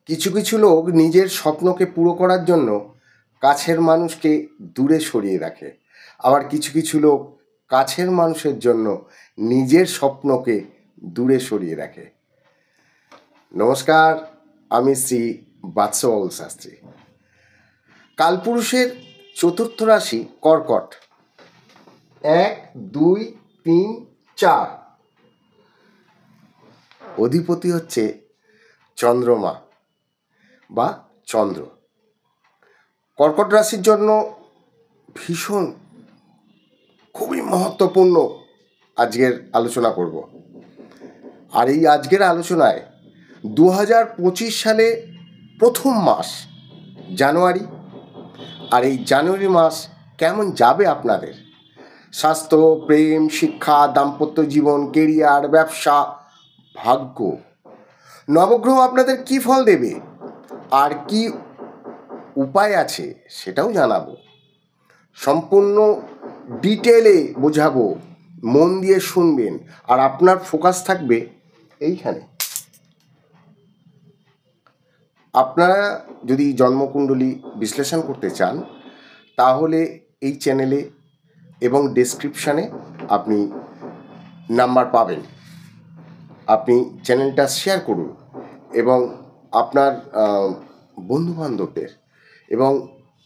কিছু কিছু লোক নিজের স্বপ্নকে পুরো করার জন্য কাছের মানুষকে দূরে সরিয়ে রাখে, আবার কিছু কিছু লোক কাছের মানুষের জন্য নিজের স্বপ্নকে দূরে সরিয়ে রাখে। নমস্কার, আমি শ্রী বাৎসবাবু শাস্ত্রী। কালপুরুষের চতুর্থ রাশি কর্কট। 1, 2, 3, 4 অধিপতি হচ্ছে চন্দ্রমা বা চন্দ্র। কর্কট রাশির জন্য ভীষণ খুবই মহত্বপূর্ণ আজকের আলোচনা করব। আর এই আজকের আলোচনায় 2025 সালে প্রথম মাস জানুয়ারি, আর এই জানুয়ারি মাস কেমন যাবে আপনাদের স্বাস্থ্য, প্রেম, শিক্ষা, দাম্পত্য জীবন, কেরিয়ার, ব্যবসা, ভাগ্য, নবগ্রহ আপনাদের কি ফল দেবে আর কি উপায় আছে সেটাও জানাবো। সম্পূর্ণ ডিটেলে বোঝাবো, মন দিয়ে শুনবেন আর আপনার ফোকাস থাকবে এইখানে। আপনারা যদি জন্মকুণ্ডলী বিশ্লেষণ করতে চান তাহলে এই চ্যানেলে এবং ডেসক্রিপশানে আপনি নাম্বার পাবেন। আপনি চ্যানেলটা শেয়ার করুন এবং আপনার বন্ধুবান্ধবদের এবং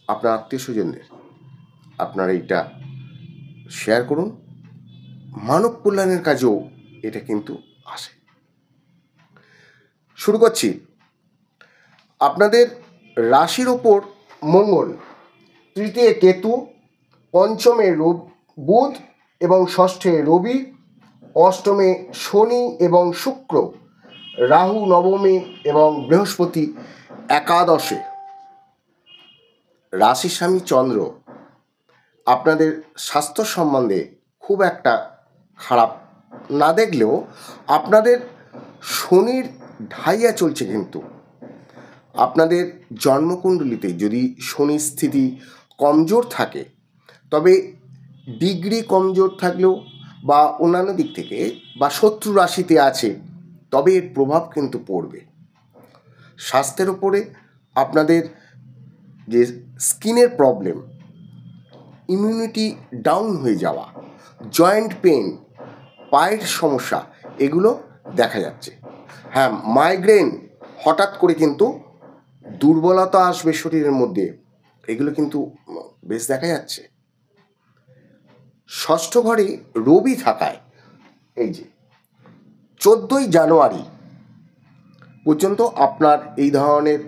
আপনার আত্মীয় স্বজনদের আপনারা এইটা শেয়ার করুন। মানব কল্যাণের কাজেও এটা কিন্তু আসে। শুরু করছি। আপনাদের রাশির ওপর মঙ্গল, তৃতীয় কেতু, পঞ্চমে বুধ এবং ষষ্ঠে রবি, অষ্টমে শনি এবং শুক্র, রাহু নবমে এবং বৃহস্পতি একাদশে। রাশির স্বামী চন্দ্র আপনাদের স্বাস্থ্য সম্বন্ধে খুব একটা খারাপ না দেখলেও আপনাদের শনির ঢাইয়া চলছে, কিন্তু আপনাদের জন্মকুণ্ডলিতে যদি শনির স্থিতি কমজোর থাকে, তবে ডিগ্রি কমজোর থাকলেও বা অন্যান্য দিক থেকে বা শত্রু রাশিতে আছে, তবে এর প্রভাব কিন্তু পড়বে স্বাস্থ্যের ওপরে। আপনাদের যে স্কিনের প্রবলেম, ইমিউনিটি ডাউন হয়ে যাওয়া, জয়েন্ট পেন, পায়ের সমস্যা, এগুলো দেখা যাচ্ছে। হ্যাঁ, মাইগ্রেন, হঠাৎ করে কিন্তু দুর্বলতা আসবে শরীরের মধ্যে, এগুলো কিন্তু বেশ দেখা যাচ্ছে। ষষ্ঠ ঘরে রবি থাকায় এই যে 14ই জানুয়ারি পর্যন্ত আপনার এই ধরনের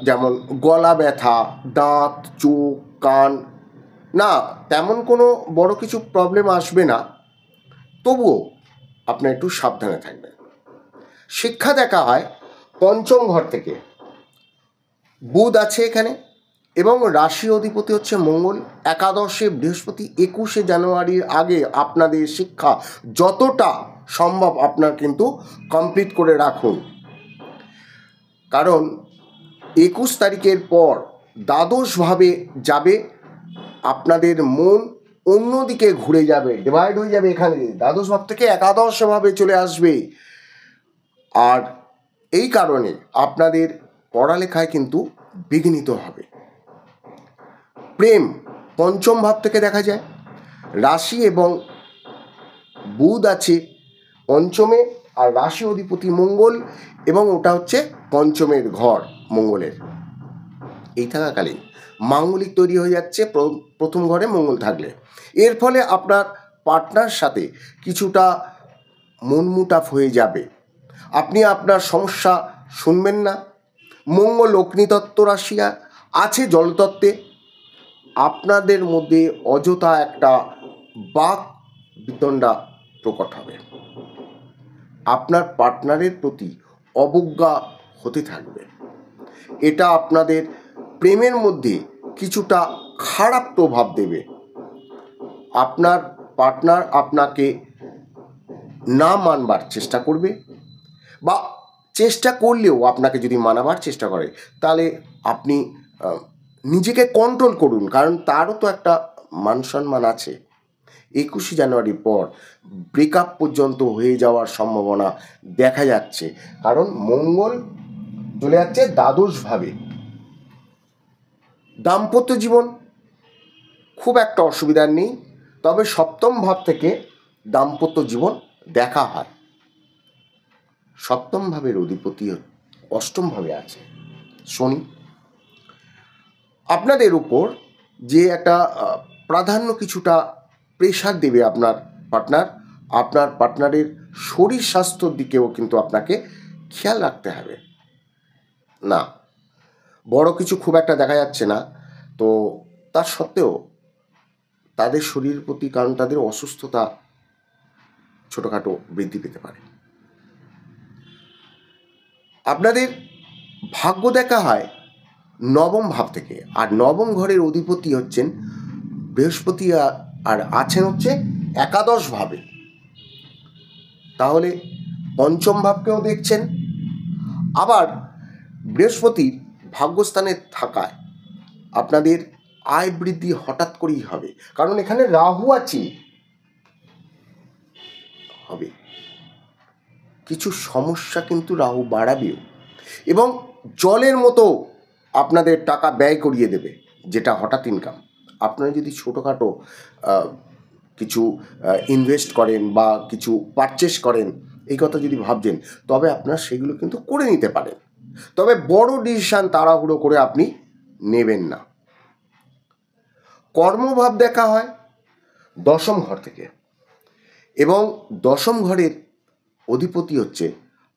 যেমন গলা ব্যথা, দাঁত, চোখ, কান, না তেমন কোনো বড় কিছু প্রবলেম আসবে না, তবুও আপনার একটু সাবধানে থাকবেন। শিক্ষা দেখা হয় পঞ্চম ঘর থেকে, বুধ আছে এখানে এবং রাশি অধিপতি হচ্ছে মঙ্গল, একাদশে বৃহস্পতি। 21শে জানুয়ারির আগে আপনাদের শিক্ষা যতটা সম্ভব আপনার কিন্তু কমপ্লিট করে রাখুন, কারণ 21 তারিখের পর দ্বাদশভাবে যাবে, আপনাদের মন অন্যদিকে ঘুরে যাবে, ডিভাইড হয়ে যাবে, এখানে দ্বাদশ ভাব থেকে একাদশভাবে চলে আসবে। আর এই কারণে আপনাদের পড়ালেখায় কিন্তু বিঘ্নিত হবে। প্রেম পঞ্চম ভাব থেকে দেখা যায়, রাশি এবং বুধ আছে পঞ্চমে, আর রাশি অধিপতি মঙ্গল এবং ওটা হচ্ছে পঞ্চমের ঘর মঙ্গলের। এই থাকাকালীন মাঙ্গলিক তৈরি হয়ে যাচ্ছে প্রথম ঘরে মঙ্গল থাকলে। এর ফলে আপনার পার্টনার সাথে কিছুটা মনমুটাফ হয়ে যাবে, আপনি আপনার সমস্যা শুনবেন না। মঙ্গল অগ্নিতত্ত্ব রাশি আছে জলতত্ত্বে, আপনাদের মধ্যে অযথা একটা বাক বিতণ্ডা প্রকট হবে, আপনার পার্টনারের প্রতি অবজ্ঞা হতে থাকবে। এটা আপনাদের প্রেমের মধ্যে কিছুটা খারাপ প্রভাব দেবে। আপনার পার্টনার আপনাকে না মানবার চেষ্টা করবে, বা চেষ্টা করলেও আপনাকে যদি মানাবার চেষ্টা করে তাহলে আপনি নিজেকে কন্ট্রোল করুন, কারণ তারও তো একটা মান সম্মান আছে। 21শে জানুয়ারির পর ব্রেকআপ পর্যন্ত হয়ে যাওয়ার সম্ভাবনা দেখা যাচ্ছে, কারণ মঙ্গল চলে যাচ্ছে দ্বাদশভাবে। দাম্পত্য জীবন খুব একটা অসুবিধার নেই, তবে সপ্তম ভাব থেকে দাম্পত্য জীবন দেখা হয়। সপ্তম ভাবের অধিপতি অষ্টম ভাবে আছে শনি। আপনাদের উপর যে একটা প্রাধান্য কিছুটা প্রেশার দেবে আপনার পার্টনারের শরীর স্বাস্থ্যর দিকেও কিন্তু আপনাকে খেয়াল রাখতে হবে। না, বড় কিছু খুব একটা দেখা যাচ্ছে না, তো তার সত্ত্বেও তাদের শরীরের প্রতি, কারণ তাদের অসুস্থতা ছোটোখাটো বৃদ্ধি পেতে পারে। আপনাদের ভাগ্য দেখা হয় নবম ভাব থেকে, আর নবম ঘরের অধিপতি হচ্ছেন বৃহস্পতি, আর আছেন হচ্ছে একাদশ ভাবে। তাহলে পঞ্চম ভাবকেও দেখছেন। আবার বৃহস্পতির ভাগ্যস্থানে থাকায় আপনাদের আয় বৃদ্ধি হঠাৎ করেই হবে, কারণ এখানে রাহু আছে। হবে কিছু সমস্যা কিন্তু রাহু বাড়াবেও, এবং জলের মতো আপনাদের টাকা ব্যয় করিয়ে দেবে, যেটা হঠাৎ ইনকাম। আপনারা যদি ছোটোখাটো কিছু ইনভেস্ট করেন বা কিছু পারচেস করেন, এই কথা যদি ভাবছেন, তবে আপনারা সেগুলো কিন্তু করে নিতে পারেন। তবে বড় ডিসিশান তাড়াহুড়ো করে আপনি নেবেন না। কর্মভাব দেখা হয় দশম ঘর থেকে, এবং দশম ঘরের অধিপতি হচ্ছে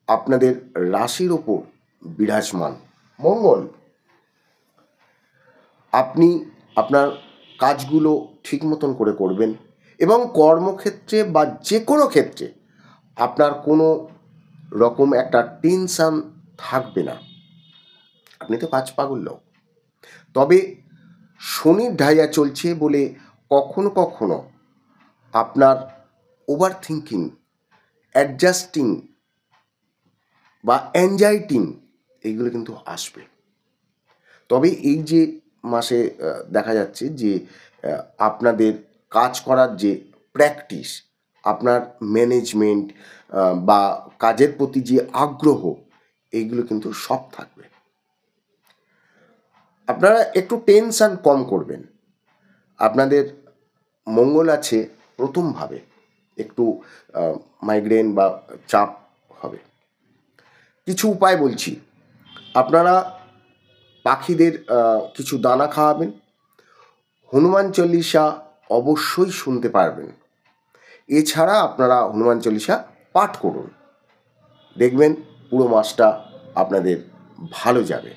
আপনাদের রাশির ওপর বিরাজমান মঙ্গল। আপনি আপনার কাজগুলো ঠিক মতন করে করবেন, এবং কর্মক্ষেত্রে বা যে কোনো ক্ষেত্রে আপনার কোনো রকম একটা টেনশান থাকবে না। আপনি তো কাজ পাগল লোক। তবে শনির ঢাইয়া চলছে বলে কখনো কখনো আপনার ওভার থিঙ্কিং, অ্যাডজাস্টিং বা অ্যাংজাইটিং এইগুলো কিন্তু আসবে। তবে এই যে মাসে দেখা যাচ্ছে যে আপনাদের কাজ করার যে প্র্যাকটিস, আপনার ম্যানেজমেন্ট বা কাজের প্রতি যে আগ্রহ, এইগুলো কিন্তু সব থাকবে। আপনারা একটু টেনশান কম করবেন। আপনাদের মঙ্গল আছে প্রথমভাবে, একটু মাইগ্রেন বা চাপ হবে। কিছু উপায় বলছি। আপনারা পাখিদের কিছু দানা খাওয়াবেন, হনুমান চল্লিশা অবশ্যই শুনতে পারবেন। এছাড়া আপনারা হনুমান চল্লিশা পাঠ করুন, দেখবেন পুরো মাসটা আপনাদের ভালো যাবে।